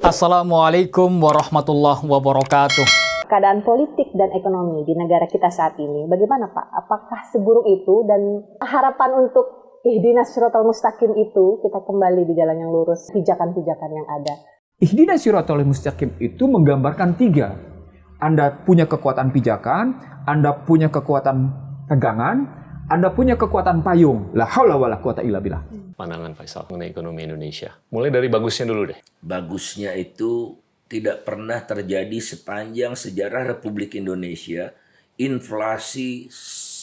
Assalamualaikum warahmatullahi wabarakatuh. Keadaan politik dan ekonomi di negara kita saat ini, bagaimana Pak? Apakah seburuk itu dan harapan untuk ihdinas siratal mustaqim itu kita kembali di jalan yang lurus, pijakan-pijakan yang ada? Ihdinas siratal mustaqim itu menggambarkan tiga. Anda punya kekuatan pijakan, Anda punya kekuatan pegangan, Anda punya kekuatan payung. La haula wala quwata illa billah. Pandangan Faisal mengenai ekonomi Indonesia. Mulai dari bagusnya dulu deh. Bagusnya itu tidak pernah terjadi sepanjang sejarah Republik Indonesia. Inflasi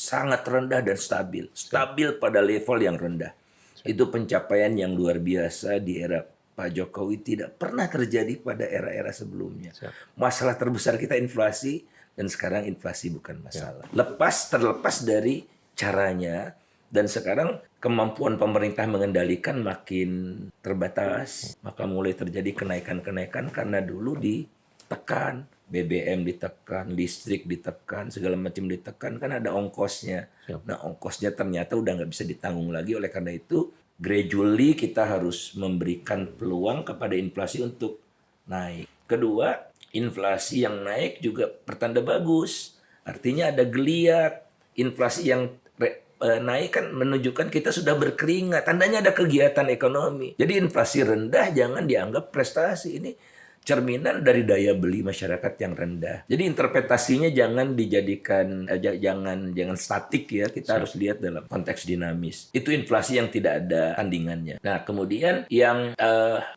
sangat rendah dan stabil. Stabil pada level yang rendah. Itu pencapaian yang luar biasa di era Pak Jokowi, tidak pernah terjadi pada era-era sebelumnya. Masalah terbesar kita inflasi, dan sekarang inflasi bukan masalah. Terlepas dari caranya, dan sekarang kemampuan pemerintah mengendalikan makin terbatas, maka mulai terjadi kenaikan-kenaikan karena dulu ditekan, BBM ditekan, listrik ditekan, segala macam ditekan, kan ada ongkosnya. Nah, ongkosnya ternyata udah nggak bisa ditanggung lagi, oleh karena itu gradually kita harus memberikan peluang kepada inflasi untuk naik. Kedua, inflasi yang naik juga pertanda bagus. Artinya ada geliat. Inflasi yang naik kan menunjukkan kita sudah berkeringat. Tandanya ada kegiatan ekonomi. Jadi inflasi rendah jangan dianggap prestasi. Ini cerminan dari daya beli masyarakat yang rendah. Jadi interpretasinya jangan dijadikan jangan statik ya. Kita harus lihat dalam konteks dinamis. Itu inflasi yang tidak ada tandingannya. Nah, kemudian yang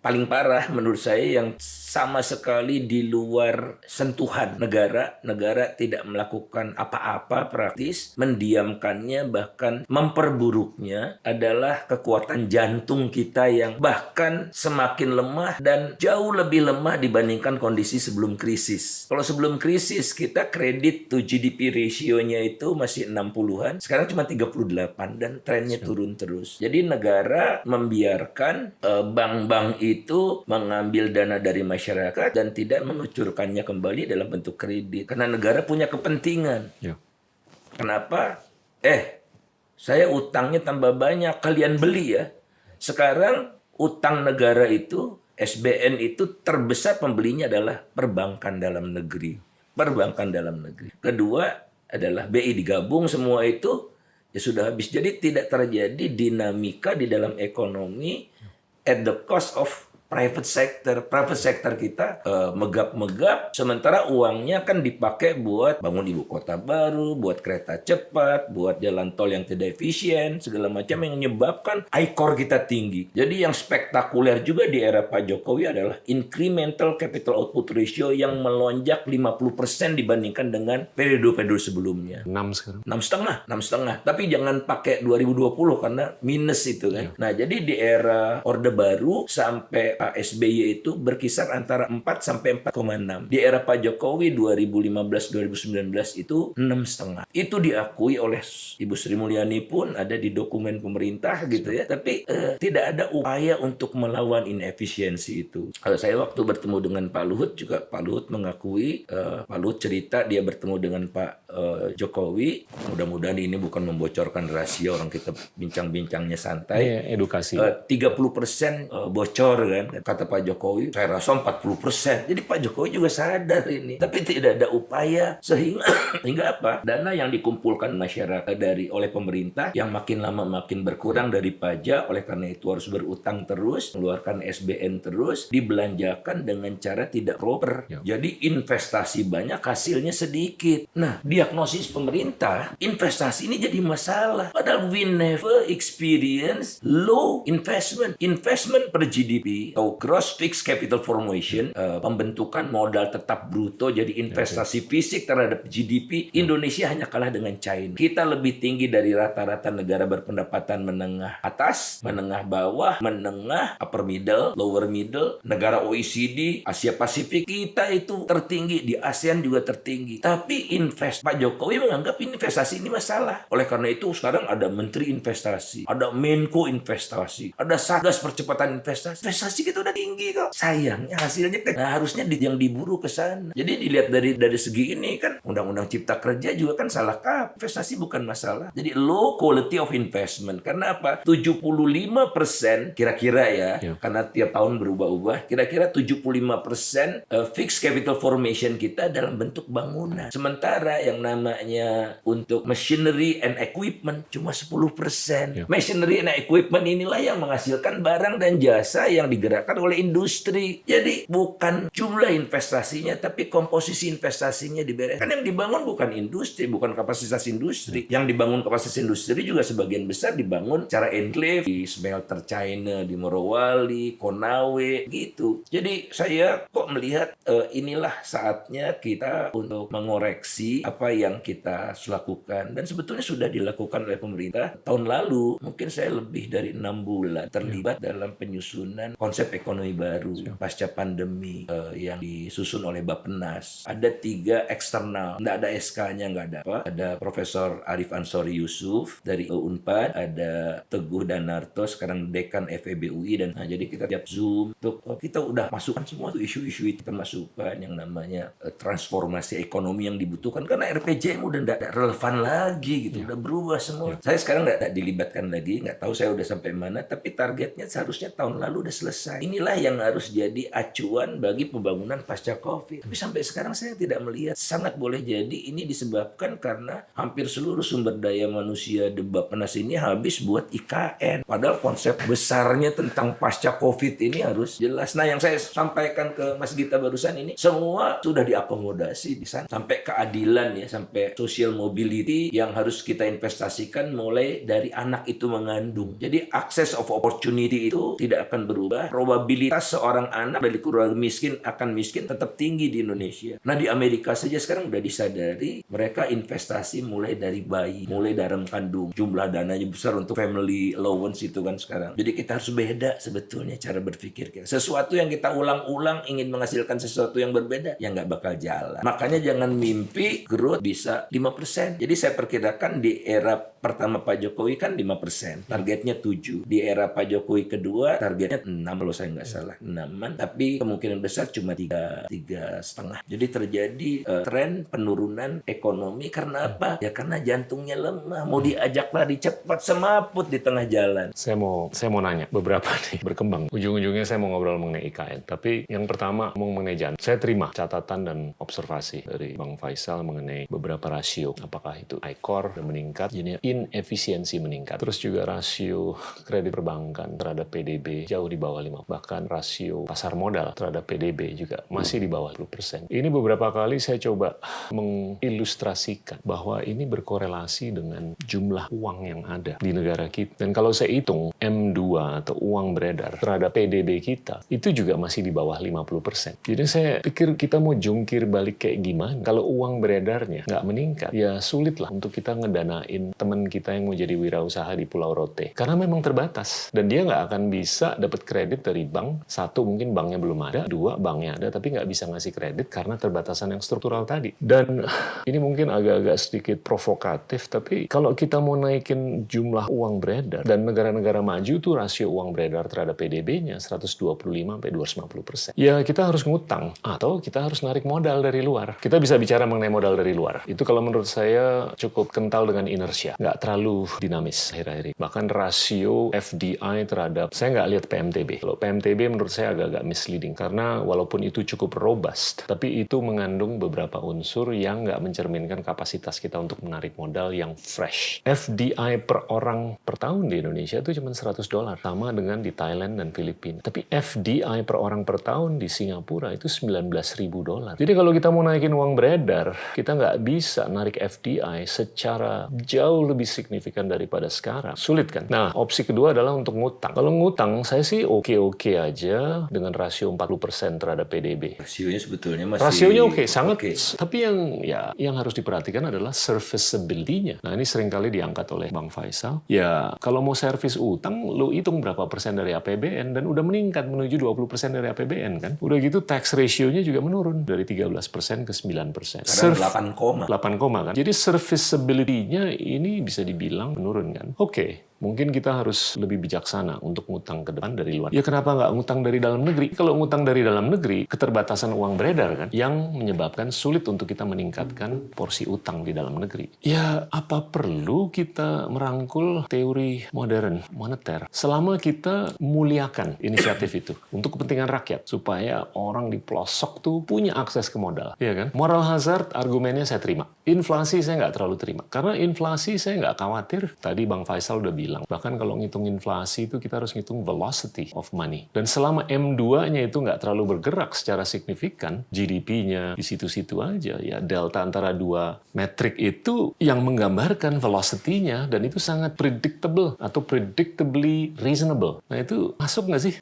paling parah menurut saya yang sama sekali di luar sentuhan negara. Negara tidak melakukan apa-apa praktis, mendiamkannya, bahkan memperburuknya adalah kekuatan jantung kita yang bahkan semakin lemah dan jauh lebih lemah dibandingkan kondisi sebelum krisis. Kalau sebelum krisis kita kredit to GDP ratio-nya itu masih 60-an, sekarang cuma 38 dan trennya turun terus. Jadi negara membiarkan bank-bank itu mengambil dana dari masyarakat dan tidak mengucurkannya kembali dalam bentuk kredit. Karena negara punya kepentingan. Kenapa? Saya utangnya tambah banyak, kalian beli ya. Sekarang utang negara itu SBN itu terbesar pembelinya adalah perbankan dalam negeri. Perbankan dalam negeri. Kedua adalah BI digabung semua itu ya sudah habis. Jadi tidak terjadi dinamika di dalam ekonomi at the cost of private sector. Private sector kita megap-megap, sementara uangnya kan dipakai buat bangun ibu kota baru, buat kereta cepat, buat jalan tol yang tidak efisien, segala macam yang menyebabkan ICOR kita tinggi. Jadi yang spektakuler juga di era Pak Jokowi adalah incremental capital output ratio yang melonjak 50% dibandingkan dengan periode-periode sebelumnya. 6 sekarang. 6,5. Tapi jangan pakai 2020 karena minus itu kan. Nah, jadi di era Orde Baru sampai Pak SBY itu berkisar antara 4 sampai 4,6. Di era Pak Jokowi 2015-2019 itu 6,5. Itu diakui oleh Ibu Sri Mulyani pun ada di dokumen pemerintah gitu ya. Tapi tidak ada upaya untuk melawan inefisiensi itu. Kalau saya waktu bertemu dengan Pak Luhut juga, Pak Luhut mengakui, Pak Luhut cerita dia bertemu dengan Pak Jokowi. Mudah-mudahan ini bukan membocorkan rahasia, orang kita bincang-bincangnya santai. Edukasi. 30% bocor kan. Kata Pak Jokowi, saya rasa 40%. Jadi Pak Jokowi juga sadar ini. Tapi tidak ada upaya sehingga apa? Dana yang dikumpulkan masyarakat oleh pemerintah yang makin lama makin berkurang dari pajak, oleh karena itu harus berutang terus, mengeluarkan SBN terus, dibelanjakan dengan cara tidak proper. Jadi investasi banyak, hasilnya sedikit. Nah, diagnosis pemerintah, investasi ini jadi masalah. Padahal we never experience low investment. Investment per GDP atau gross fixed capital formation, pembentukan modal tetap bruto jadi investasi fisik terhadap GDP, Indonesia hanya kalah dengan China. Kita lebih tinggi dari rata-rata negara berpendapatan menengah atas, menengah bawah, menengah, upper middle, lower middle, negara OECD, Asia Pasifik. Kita itu tertinggi, di ASEAN juga tertinggi. Tapi Pak Jokowi menganggap investasi ini masalah. Oleh karena itu sekarang ada Menteri Investasi, ada Menko Investasi, ada Satgas Percepatan Investasi. Investasi kita udah tinggi kok. Sayangnya hasilnya kan harusnya yang diburu ke sana. Jadi dilihat dari segi ini kan Undang-Undang Cipta Kerja juga kan salah kaprah. Investasi bukan masalah. Jadi low quality of investment. Karena apa? 75% kira-kira ya, karena tiap tahun berubah-ubah, kira-kira 75% fixed capital formation kita dalam bentuk bangunan. Sementara yang namanya untuk machinery and equipment cuma 10%. Machinery and equipment inilah yang menghasilkan barang dan jasa yang digerakkan oleh industri. Jadi bukan jumlah investasinya, tapi komposisi investasinya dibereskan. Kan yang dibangun bukan industri, bukan kapasitas industri. Yang dibangun kapasitas industri juga sebagian besar dibangun secara enclave di smelter China, di Morowali, Konawe, gitu. Jadi saya kok melihat inilah saatnya kita untuk mengoreksi apa yang kita lakukan. Dan sebetulnya sudah dilakukan oleh pemerintah. Tahun lalu mungkin saya lebih dari 6 bulan terlibat dalam penyusunan konsep ekonomi baru pasca pandemi yang disusun oleh Bappenas. Ada 3 eksternal, nggak ada SK-nya, nggak ada apa. Ada Profesor Arif Ansori Yusuf dari Unpad, ada Teguh Danarto sekarang dekan FEB UI, dan jadi kita tiap Zoom untuk kita udah masukkan semua tuh isu-isu itu, kita masukkan yang namanya transformasi ekonomi yang dibutuhkan karena RPJM udah nggak relevan lagi gitu, udah berubah semua. Saya sekarang nggak dilibatkan lagi, nggak tahu saya udah sampai mana, tapi targetnya seharusnya tahun lalu udah selesai. Inilah yang harus jadi acuan bagi pembangunan pasca COVID. Tapi sampai sekarang saya tidak melihat. Sangat boleh jadi ini disebabkan karena hampir seluruh sumber daya manusia di Bappenas ini habis buat IKN. Padahal konsep besarnya tentang pasca COVID ini harus jelas. Nah, yang saya sampaikan ke Mas Gita barusan ini semua sudah diakomodasi di sana. Sampai keadilan ya, sampai social mobility yang harus kita investasikan mulai dari anak itu mengandung. Jadi access of opportunity itu tidak akan berubah. Probabilitas seorang anak dari keluarga miskin akan miskin tetap tinggi di Indonesia. Nah, di Amerika saja sekarang udah disadari, mereka investasi mulai dari bayi, mulai dalam kandung. Jumlah dananya besar untuk family allowance itu kan sekarang. Jadi kita harus beda sebetulnya cara berpikir kita. Sesuatu yang kita ulang-ulang ingin menghasilkan sesuatu yang berbeda, ya nggak bakal jalan. Makanya jangan mimpi growth bisa 5%. Jadi saya perkirakan di era pertama Pak Jokowi kan 5%. Targetnya 7. Di era Pak Jokowi kedua targetnya 6 kalau saya nggak salah. 6-an. Tapi kemungkinan besar cuma 3,5. Jadi terjadi tren penurunan ekonomi karena apa? Ya karena jantungnya lemah. Mau diajak lari cepat semaput di tengah jalan. Saya mau nanya beberapa nih berkembang. Ujung-ujungnya saya mau ngobrol mengenai IKN. Tapi yang pertama mau mengenai jantung. Saya terima catatan dan observasi dari Bang Faisal mengenai beberapa rasio. Apakah itu ICOR meningkat, jadi inefisiensi meningkat. Terus juga rasio kredit perbankan terhadap PDB jauh di bawah 5. Bahkan rasio pasar modal terhadap PDB juga masih di bawah 10%. Ini beberapa kali saya coba mengilustrasikan bahwa ini berkorelasi dengan jumlah uang yang ada di negara kita. Dan kalau saya hitung M2 atau uang beredar terhadap PDB kita, itu juga masih di bawah 50%. Jadi saya pikir kita mau jungkir balik kayak gimana? Kalau uang beredarnya nggak meningkat, ya sulit lah untuk kita ngedanain teman kita yang mau jadi wirausaha di Pulau Rote. Karena memang terbatas. Dan dia nggak akan bisa dapat kredit dari bank. Satu, mungkin banknya belum ada. Dua, banknya ada tapi nggak bisa ngasih kredit karena terbatasan yang struktural tadi. Dan ini mungkin agak-agak sedikit provokatif, tapi kalau kita mau naikin jumlah uang beredar, dan negara-negara maju tuh rasio uang beredar terhadap PDB-nya 125-250%. Ya kita harus ngutang, atau kita harus narik modal dari luar. Kita bisa bicara mengenai modal dari luar. Itu kalau menurut saya cukup kental dengan inersia. Nggak terlalu dinamis akhir-akhir ini. Bahkan rasio FDI terhadap, saya nggak lihat PMTB. Kalau PMTB menurut saya agak-agak misleading, karena walaupun itu cukup robust, tapi itu mengandung beberapa unsur yang nggak mencerminkan kapasitas kita untuk menarik modal yang fresh. FDI per orang per tahun di Indonesia itu cuma $100, sama dengan di Thailand dan Filipina. Tapi FDI per orang per tahun di Singapura itu $19.000. Jadi kalau kita mau naikin uang beredar, kita nggak bisa narik FDI secara jauh lebih signifikan daripada sekarang. Sulit kan? Nah, opsi kedua adalah untuk ngutang. Kalau ngutang, saya sih oke-oke aja dengan rasio 40% terhadap PDB. Rasionya sebetulnya masih... Rasionya oke, sangat. Okay. Tapi yang harus diperhatikan adalah serviceability-nya. Nah, ini seringkali diangkat oleh Bang Faisal. Ya, kalau mau servis utang, lu hitung berapa persen dari APBN, dan udah meningkat menuju 20% dari APBN kan. Udah gitu tax ratio-nya juga menurun dari 13% ke 9%. Sekarang 8, 8, kan. Jadi serviceability-nya ini bisa dibilang menurun kan. Oke. mungkin kita harus lebih bijaksana untuk ngutang ke depan dari luar. Ya kenapa nggak ngutang dari dalam negeri? Kalau ngutang dari dalam negeri, keterbatasan uang beredar kan, yang menyebabkan sulit untuk kita meningkatkan porsi utang di dalam negeri. Ya apa perlu kita merangkul teori modern moneter selama kita muliakan inisiatif itu untuk kepentingan rakyat supaya orang di pelosok tuh punya akses ke modal, ya kan? Moral hazard argumennya saya terima. Inflasi saya nggak terlalu terima. Karena inflasi saya nggak khawatir. Tadi Bang Faisal udah bilang. Bahkan kalau ngitung inflasi itu kita harus ngitung velocity of money. Dan selama M2-nya itu nggak terlalu bergerak secara signifikan, GDP-nya di situ-situ aja. Ya delta antara dua metrik itu yang menggambarkan velocity-nya. Dan itu sangat predictable atau predictably reasonable. Nah itu masuk nggak sih?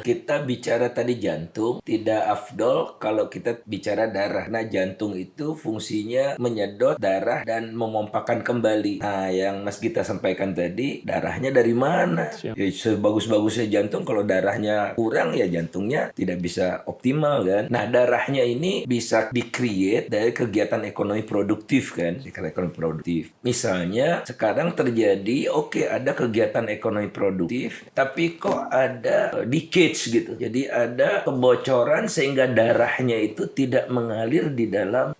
Kita bicara tadi jantung, tidak afdol kalau kita bicara darah. Nah jantung itu fungsinya menyedot darah dan memompakan kembali. Nah, yang Mas Gita sampaikan tadi, darahnya dari mana? Ya, sebagus-bagusnya jantung, kalau darahnya kurang ya jantungnya tidak bisa optimal kan. Nah, darahnya ini bisa di-create dari kegiatan ekonomi produktif kan. Ekonomi produktif. Misalnya sekarang terjadi, ada kegiatan ekonomi produktif, tapi kok ada leakage gitu. Jadi ada kebocoran sehingga darahnya itu tidak mengalir di dalam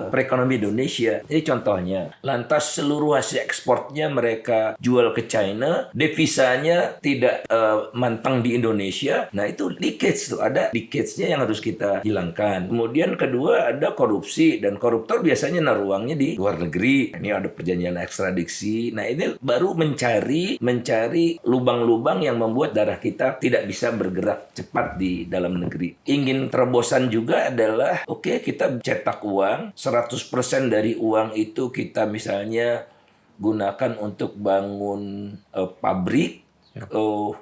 perekonomian Indonesia. Jadi contohnya, lantas seluruh hasil ekspornya mereka jual ke China, devisanya tidak mantang di Indonesia. Nah itu leakage tuh, ada leakage-nya yang harus kita hilangkan. Kemudian kedua ada korupsi, dan koruptor biasanya naruh uangnya di luar negeri. Ini ada perjanjian ekstradisi. Nah ini baru mencari lubang-lubang yang membuat darah kita tidak bisa bergerak cepat di dalam negeri. Ingin terobosan juga adalah kita cetak uang 100% dari uang itu kita misalnya gunakan untuk bangun pabrik,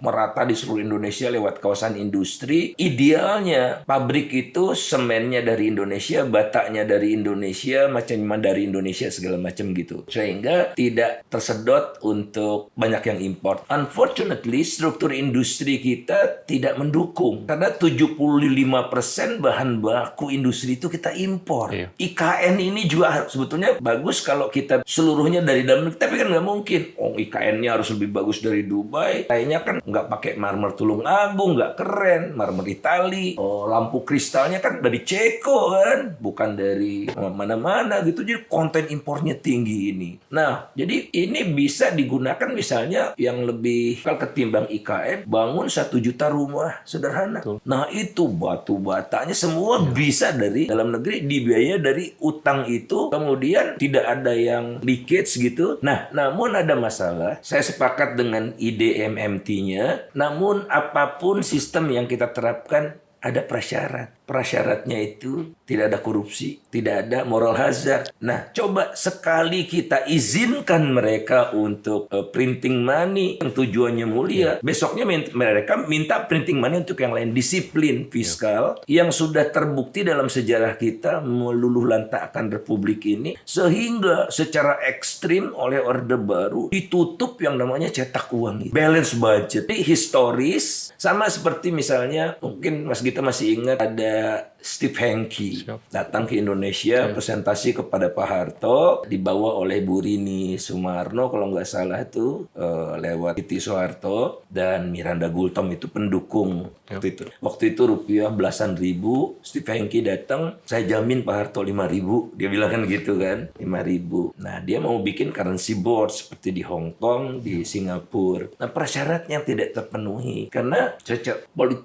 merata di seluruh Indonesia lewat kawasan industri. Idealnya pabrik itu semennya dari Indonesia, bataknya dari Indonesia, macam dari Indonesia segala macam gitu. Sehingga tidak tersedot untuk banyak yang import. Unfortunately, struktur industri kita tidak mendukung. Karena 75% bahan baku industri itu kita impor. Iya. IKN ini juga sebetulnya bagus kalau kita seluruhnya dari dalam negeri. Tapi kan nggak mungkin. IKN-nya harus lebih bagus dari Dubai. Kayaknya kan nggak pakai marmer Tulungagung, nggak keren, marmer Itali. Lampu kristalnya kan dari Ceko kan, bukan dari mana-mana gitu. Jadi konten impornya tinggi ini. Nah, jadi ini bisa digunakan misalnya yang lebih ketimbang IKN, bangun 1 juta rumah sederhana. Betul. Nah, itu batu batanya semua bisa dari dalam negeri, dibiayai dari utang itu, kemudian tidak ada yang leakage gitu. Nah, namun ada masalah. Saya sepakat dengan ide MMT-nya, namun apapun sistem yang kita terapkan ada prasyarat. Prasyaratnya itu tidak ada korupsi, tidak ada moral hazard. Nah, coba sekali kita izinkan mereka untuk printing money yang tujuannya mulia, besoknya mereka minta printing money untuk yang lain. Disiplin fiskal yang sudah terbukti dalam sejarah kita meluluh lantakkan republik ini, sehingga secara ekstrim oleh Orde Baru ditutup yang namanya cetak uang. Balance budget. Jadi historis, sama seperti misalnya, mungkin Mas Gita masih ingat ada Steve Hanke datang ke Indonesia presentasi kepada Pak Harto, dibawa oleh Bu Rini Sumarno kalau nggak salah itu lewat Titi Soeharto dan Miranda Gultom itu pendukung waktu itu rupiah belasan ribu. Steve Hanke datang, saya jamin Pak Harto 5.000, dia bilang kan gitu kan, 5.000. Nah dia mau bikin currency board seperti di Hong Kong, di Singapura. Nah prasyaratnya tidak terpenuhi karena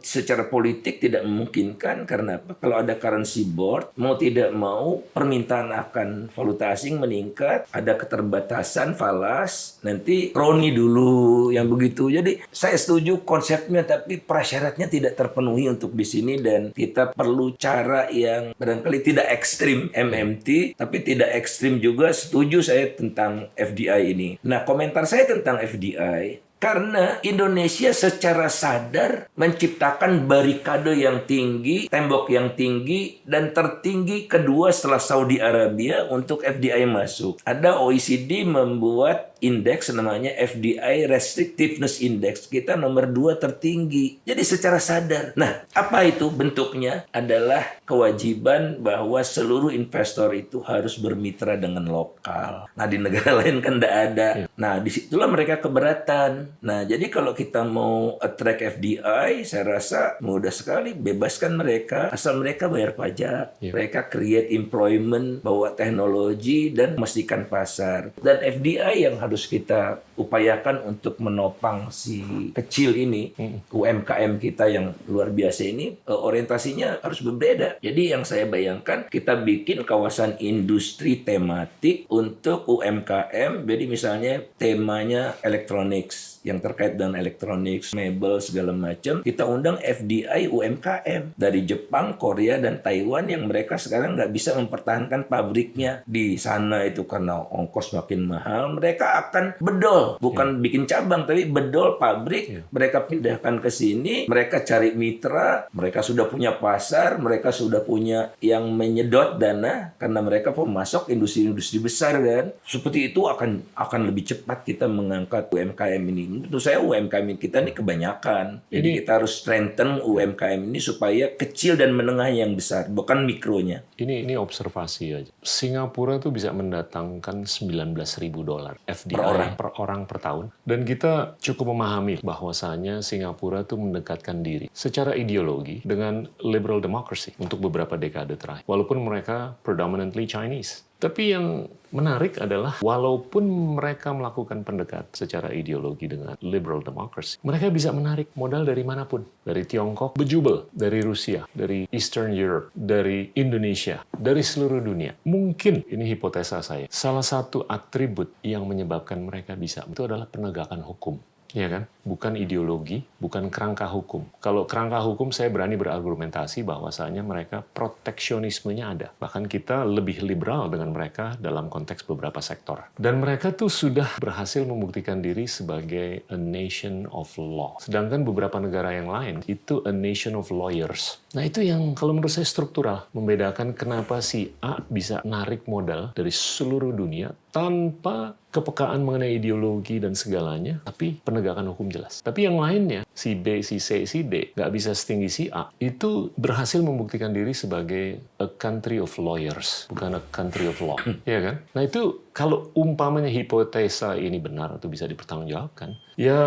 secara politik tidak memungkinkan. Karena apa? Kalau ada currency board, mau tidak mau permintaan akan valuta asing meningkat, ada keterbatasan falas, nanti kroni dulu yang begitu. Jadi saya setuju konsepnya, tapi prasyaratnya tidak terpenuhi untuk di sini, dan kita perlu cara yang barangkali tidak ekstrim MMT, tapi tidak ekstrim juga. Setuju saya tentang FDI ini. Nah, komentar saya tentang FDI, karena Indonesia secara sadar menciptakan barikade yang tinggi, tembok yang tinggi, dan tertinggi kedua setelah Saudi Arabia untuk FDI masuk. Ada OECD membuat index namanya FDI Restrictiveness Index. Kita nomor 2 tertinggi. Jadi secara sadar. Nah, apa itu bentuknya? Adalah kewajiban bahwa seluruh investor itu harus bermitra dengan lokal. Nah, di negara lain kan tidak ada. Nah, disitulah mereka keberatan. Nah, jadi kalau kita mau attract FDI, saya rasa mudah sekali. Bebaskan mereka, asal mereka bayar pajak. Mereka create employment, bawa teknologi, dan memastikan pasar. Dan FDI yang harus kita upayakan untuk menopang si kecil ini, UMKM kita yang luar biasa ini, orientasinya harus berbeda. Jadi yang saya bayangkan, kita bikin kawasan industri tematik untuk UMKM. Jadi misalnya temanya electronics, yang terkait dengan electronics, mebel, segala macam. Kita undang FDI UMKM dari Jepang, Korea, dan Taiwan yang mereka sekarang nggak bisa mempertahankan pabriknya di sana itu karena ongkos makin mahal. Mereka akan bedol, bukan bikin cabang, tapi bedol pabrik. Mereka pindahkan ke sini, mereka cari mitra, mereka sudah punya pasar, mereka sudah punya yang menyedot dana karena mereka pemasok industri-industri besar kan. Seperti itu akan lebih cepat kita mengangkat UMKM ini. Tentu saya UMKM kita ini kebanyakan. Jadi kita harus strengthen UMKM ini supaya kecil dan menengah yang besar, bukan mikronya. Ini observasi aja. Singapura tuh bisa mendatangkan $19.000 FDI per orang per tahun. Dan kita cukup memahami bahwasanya Singapura tuh mendekatkan diri secara ideologi dengan liberal democracy untuk beberapa dekade terakhir. Walaupun mereka predominantly Chinese. Tapi yang menarik adalah walaupun mereka melakukan pendekat secara ideologi dengan liberal democracy, mereka bisa menarik modal dari manapun. Dari Tiongkok, bejubel, dari Rusia, dari Eastern Europe, dari Indonesia, dari seluruh dunia. Mungkin, ini hipotesa saya, salah satu atribut yang menyebabkan mereka bisa itu adalah penegakan hukum. Ya kan? Bukan ideologi, bukan kerangka hukum. Kalau kerangka hukum saya berani berargumentasi bahwasanya mereka proteksionismenya ada. Bahkan kita lebih liberal dengan mereka dalam konteks beberapa sektor. Dan mereka tuh sudah berhasil membuktikan diri sebagai a nation of law. Sedangkan beberapa negara yang lain itu a nation of lawyers. Nah itu yang kalau menurut saya struktural. Membedakan kenapa si A bisa narik modal dari seluruh dunia tanpa kepekaan mengenai ideologi dan segalanya, tapi penegakan hukum jelas. Tapi yang lainnya, si B, si C, si D, nggak bisa setinggi si A, itu berhasil membuktikan diri sebagai a country of lawyers, bukan a country of law. Ya kan? Nah itu kalau umpamanya hipotesa ini benar atau bisa dipertanggungjawabkan, ya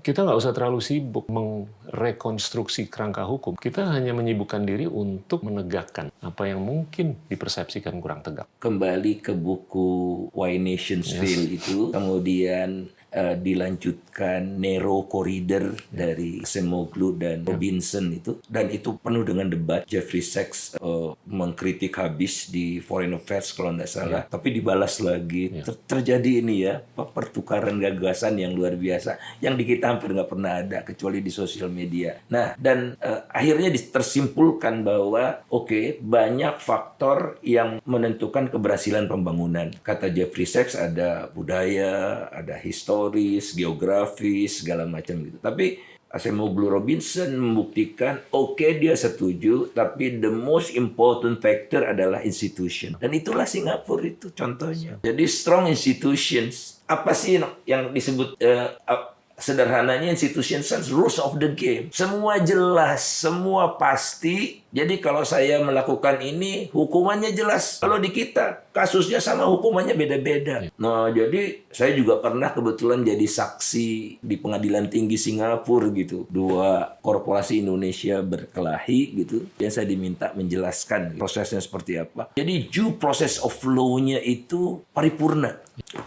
kita nggak usah terlalu sibuk merekonstruksi kerangka hukum. Kita hanya menyibukkan diri untuk menegakkan apa yang mungkin dipersepsikan kurang tegak. Kembali ke buku Why Nations Fail itu, kemudian dilanjutkan Narrow Corridor dari Acemoglu dan Robinson itu, dan itu penuh dengan debat. Jeffrey Sachs mengkritik habis di Foreign Affairs kalau nggak salah, tapi dibalas lagi. Terjadi ini ya, pertukaran gagasan yang luar biasa yang di kita hampir nggak pernah ada kecuali di sosial media. Nah, dan akhirnya tersimpulkan bahwa banyak faktor yang menentukan keberhasilan pembangunan. Kata Jeffrey Sachs, ada budaya, ada historis, geografis, segala macam gitu. Tapi Acemoglu Robinson membuktikan, dia setuju, tapi the most important factor adalah institution. Dan itulah Singapura itu contohnya. Jadi strong institutions. Apa sih yang disebut sederhananya institutions, rules of the game. Semua jelas, semua pasti. Jadi kalau saya melakukan ini, hukumannya jelas. Kalau di kita, kasusnya sama, hukumannya beda-beda. Nah, jadi saya juga pernah kebetulan jadi saksi di Pengadilan Tinggi Singapura gitu. 2 korporasi Indonesia berkelahi gitu. Dan saya diminta menjelaskan prosesnya seperti apa. Jadi due process of law-nya itu paripurna.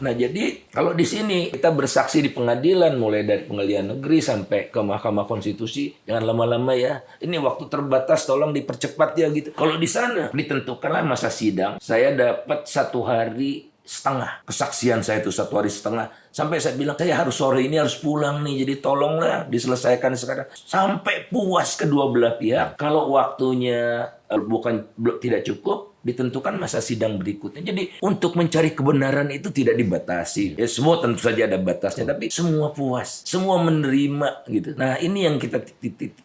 Nah, jadi kalau di sini kita bersaksi di pengadilan, mulai dari pengadilan negeri sampai ke Mahkamah Konstitusi, jangan lama-lama ya. Ini waktu terbatas, tolong dipercepat ya gitu. Kalau di sana ditentukanlah masa sidang, saya dapat 1 hari setengah. Kesaksian saya itu 1 hari setengah. Sampai saya bilang, saya harus sore ini harus pulang nih. Jadi tolonglah diselesaikan sekarang. Sampai puas kedua belah pihak. Kalau waktunya tidak cukup, ditentukan masa sidang berikutnya. Jadi untuk mencari kebenaran itu tidak dibatasi. Ya, semua tentu saja ada batasnya, tapi semua puas, semua menerima gitu. Nah, ini yang kita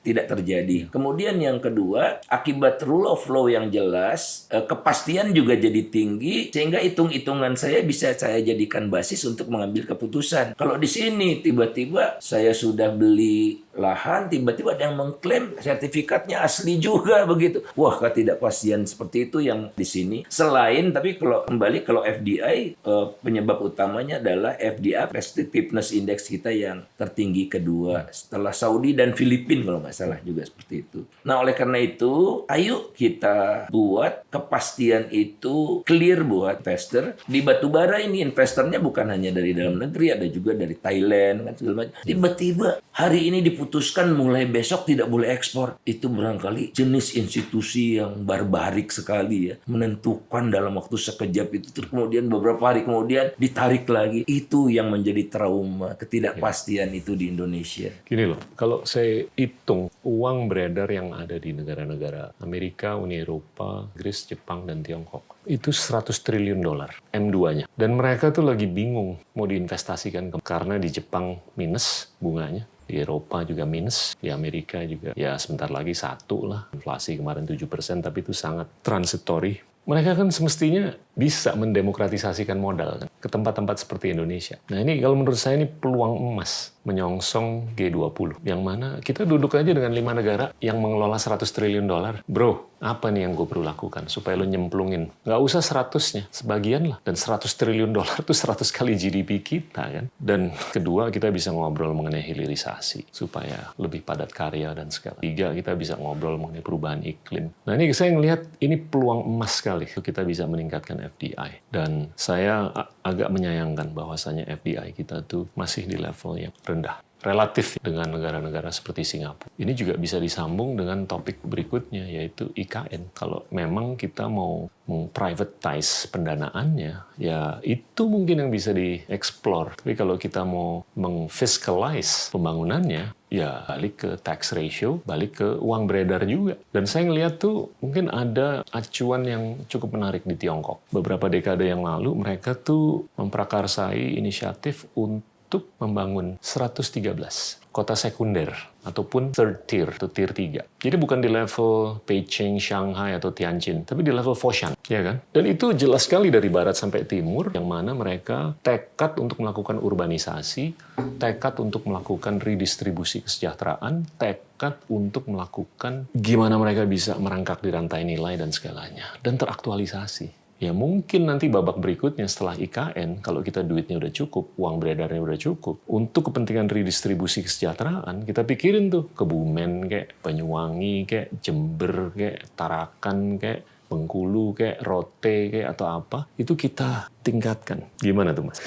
tidak terjadi. Kemudian yang kedua, akibat rule of law yang jelas, kepastian juga jadi tinggi, sehingga hitung-hitungan saya bisa saya jadikan basis untuk mengambil keputusan. Kalau di sini tiba-tiba saya sudah beli lahan, tiba-tiba ada yang mengklaim sertifikatnya asli juga begitu. Wah, ketidakpastian seperti itu yang di sini. Selain, tapi kalau kembali kalau FDI, penyebab utamanya adalah FDI Competitiveness Index kita yang tertinggi kedua setelah Saudi dan Filipina kalau nggak salah juga seperti itu. Nah, oleh karena itu, ayo kita buat kepastian itu clear buat investor. Di batubara ini investornya bukan hanya dari dalam negeri, ada juga dari Thailand kan segala macam. Tiba-tiba hari ini diputuskan mulai besok tidak boleh ekspor. Itu barangkali jenis institusi yang barbarik sekali ya, menentukan dalam waktu sekejap itu, terus kemudian beberapa hari kemudian ditarik lagi. Itu yang menjadi trauma, ketidakpastian itu di Indonesia. Gini loh, kalau saya hitung uang beredar yang ada di negara-negara Amerika, Uni Eropa, Inggris, Jepang, dan Tiongkok, itu 100 triliun dolar M2-nya. Dan mereka tuh lagi bingung mau diinvestasikan karena di Jepang minus bunganya, di Eropa juga minus, di Amerika juga ya sebentar lagi 1 lah. Inflasi kemarin 7%, tapi itu sangat transitory. Mereka kan semestinya bisa mendemokratisasikan modal kan, ke tempat-tempat seperti Indonesia. Nah ini kalau menurut saya ini peluang emas menyongsong G20. Yang mana kita duduk aja dengan 5 negara yang mengelola 100 triliun dolar. Bro, apa nih yang gue perlu lakukan supaya lo nyemplungin? Nggak usah 100-nya, sebagian lah. Dan 100 triliun dolar itu 100 kali GDP kita kan. Dan kedua, kita bisa ngobrol mengenai hilirisasi supaya lebih padat karya dan segala. 3, kita bisa ngobrol mengenai perubahan iklim. Nah ini saya ngelihat ini peluang emas sekali kita bisa meningkatkan FDI. Dan saya agak menyayangkan bahwasanya FDI kita tuh masih di level yang rendah. Relatif dengan negara-negara seperti Singapura. Ini juga bisa disambung dengan topik berikutnya, yaitu IKN. Kalau memang kita mau meng-privatize pendanaannya, ya itu mungkin yang bisa dieksplor. Tapi kalau kita mau meng-fiscalize pembangunannya, ya balik ke tax ratio, balik ke uang beredar juga. Dan saya ngelihat tuh mungkin ada acuan yang cukup menarik di Tiongkok. Beberapa dekade yang lalu, mereka tuh memprakarsai inisiatif untuk membangun 113 kota sekunder ataupun third tier atau tier 3. Jadi bukan di level Beijing, Shanghai atau Tianjin, tapi di level Foshan, ya kan? Dan itu jelas sekali dari barat sampai timur yang mana mereka tekad untuk melakukan urbanisasi, tekad untuk melakukan redistribusi kesejahteraan, tekad untuk melakukan gimana mereka bisa merangkak di rantai nilai dan segalanya dan teraktualisasi. Ya mungkin nanti babak berikutnya setelah IKN, kalau kita duitnya udah cukup, uang beredarnya udah cukup, untuk kepentingan redistribusi kesejahteraan, kita pikirin tuh Kebumen, kayak Banyuwangi, kayak Jember, kayak Tarakan, kayak Bengkulu, kayak Rote, kayak atau apa, itu kita tingkatkan. Gimana tuh Mas?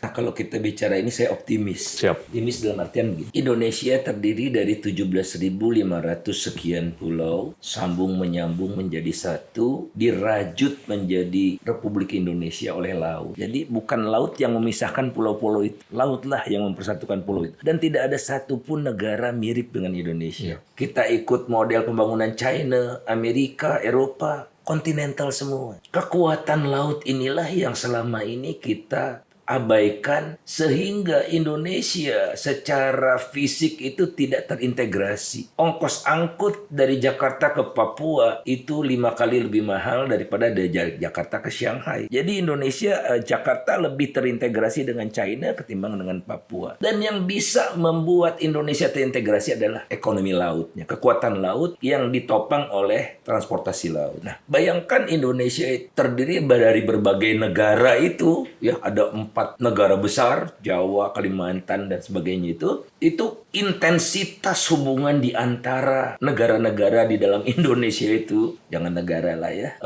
Nah, kalau kita bicara ini saya optimis. Siap. Optimis dalam artian begini. Indonesia terdiri dari 17.500 sekian pulau, sambung menyambung menjadi satu, dirajut menjadi Republik Indonesia oleh laut. Jadi bukan laut yang memisahkan pulau-pulau itu, lautlah yang mempersatukan pulau itu. Dan tidak ada satupun negara mirip dengan Indonesia. Kita ikut model pembangunan China, Amerika, Eropa, kontinental semua. Kekuatan laut inilah yang selama ini kita abaikan sehingga Indonesia secara fisik itu tidak terintegrasi. Ongkos angkut dari Jakarta ke Papua itu 5 kali lebih mahal daripada dari Jakarta ke Shanghai. Jadi Indonesia, Jakarta lebih terintegrasi dengan China ketimbang dengan Papua. Dan yang bisa membuat Indonesia terintegrasi adalah ekonomi lautnya, kekuatan laut yang ditopang oleh transportasi laut. Nah, bayangkan Indonesia terdiri dari berbagai negara itu, ya ada 4 negara besar, Jawa, Kalimantan, dan sebagainya itu intensitas hubungan di antara negara-negara di dalam Indonesia itu, jangan negara lah ya,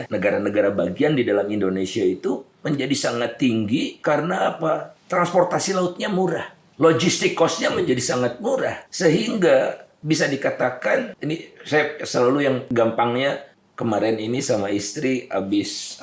negara-negara bagian di dalam Indonesia itu menjadi sangat tinggi karena apa? Transportasi lautnya murah, logistik cost-nya menjadi sangat murah, sehingga bisa dikatakan, ini saya selalu yang gampangnya, kemarin ini sama istri habis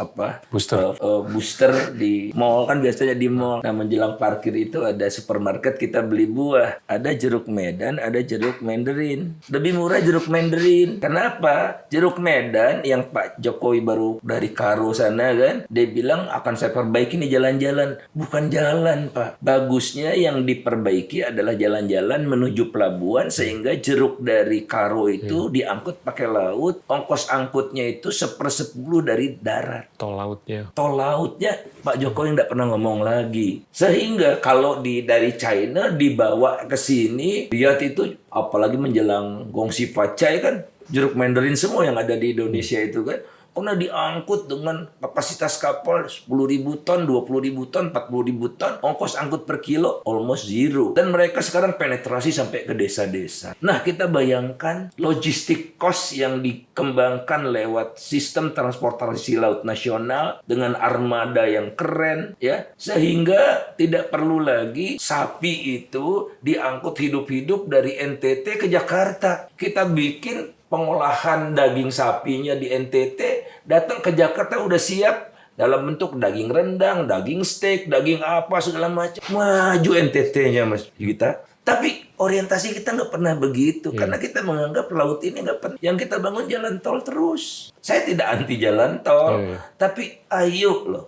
booster di mall, kan biasanya di mall. Nah, menjelang parkir itu ada supermarket, kita beli buah. Ada jeruk Medan, ada jeruk Mandarin. Lebih murah jeruk Mandarin. Kenapa? Jeruk Medan yang Pak Jokowi baru dari Karo sana kan, dia bilang akan saya perbaiki nih jalan-jalan. Bukan jalan, Pak. Bagusnya yang diperbaiki adalah jalan-jalan menuju pelabuhan sehingga jeruk dari Karo itu diangkut pakai laut, ongkos angkut lautnya itu 1/10 dari darat. Tol lautnya. Tol lautnya Pak Jokowi nggak pernah ngomong lagi. Sehingga kalau dari China dibawa ke sini, lihat itu apalagi menjelang Gongsi Facai kan, jeruk Mandarin semua yang ada di Indonesia itu kan. Karena diangkut dengan kapasitas kapal 10.000 ton, 20.000 ton, 40.000 ton, ongkos angkut per kilo almost zero. Dan mereka sekarang penetrasi sampai ke desa-desa. Nah, kita bayangkan logistik cost yang dikembangkan lewat sistem transportasi laut nasional dengan armada yang keren, ya, sehingga tidak perlu lagi sapi itu diangkut hidup-hidup dari NTT ke Jakarta. Kita bikin pengolahan daging sapinya di NTT, datang ke Jakarta udah siap dalam bentuk daging rendang, daging steak, daging apa segala macam. Maju NTT-nya Mas kita. Tapi orientasi kita nggak pernah begitu karena kita menganggap laut ini nggak penting. Yang kita bangun jalan tol terus. Saya tidak anti jalan tol, tapi ayo loh.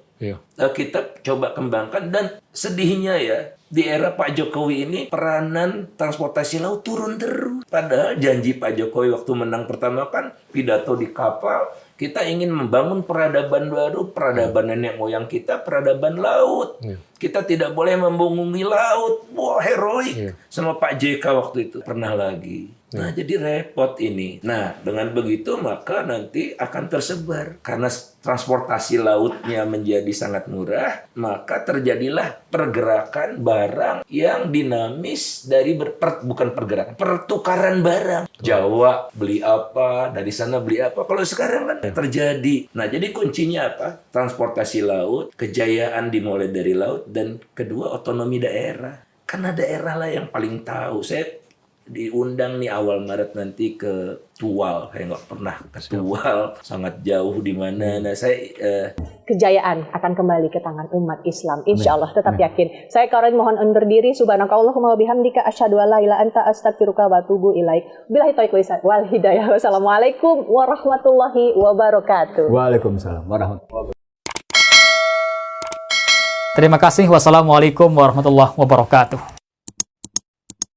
Kita coba kembangkan dan sedihnya ya di era Pak Jokowi ini peranan transportasi laut turun terus. Padahal janji Pak Jokowi waktu menang pertama kan pidato di kapal, kita ingin membangun peradaban baru, peradaban nenek moyang kita, peradaban laut. Kita tidak boleh membungkumi laut. Wah, heroik sama Pak JK waktu itu. Pernah lagi. Nah, jadi repot ini. Nah, dengan begitu maka nanti akan tersebar. Karena transportasi lautnya menjadi sangat murah, maka terjadilah pergerakan barang yang dinamis dari bukan pergerakan, pertukaran barang. Jawa beli apa, dari sana beli apa. Kalau sekarang kan terjadi. Nah, jadi kuncinya apa? Transportasi laut, kejayaan dimulai dari laut, dan kedua otonomi daerah. Karena daerah lah yang paling tahu. Saya diundang nih awal Maret nanti ke Tual, saya nggak pernah ke Tual, sangat jauh di mana. Nah, saya kejayaan akan kembali ke tangan umat Islam, insya Allah, tetap yakin. Saya Karin mohon undur diri. Subhanakallahumma wa bihamdika asyhadu an la ilaha illa anta astaghfiruka wa atubu ilaik. Billahi taufiq wal hidayah. Wassalamualaikum warahmatullahi wabarakatuh. Waalaikumsalam warahmatullahi wabarakatuh. Terima kasih. Wassalamualaikum warahmatullahi wabarakatuh.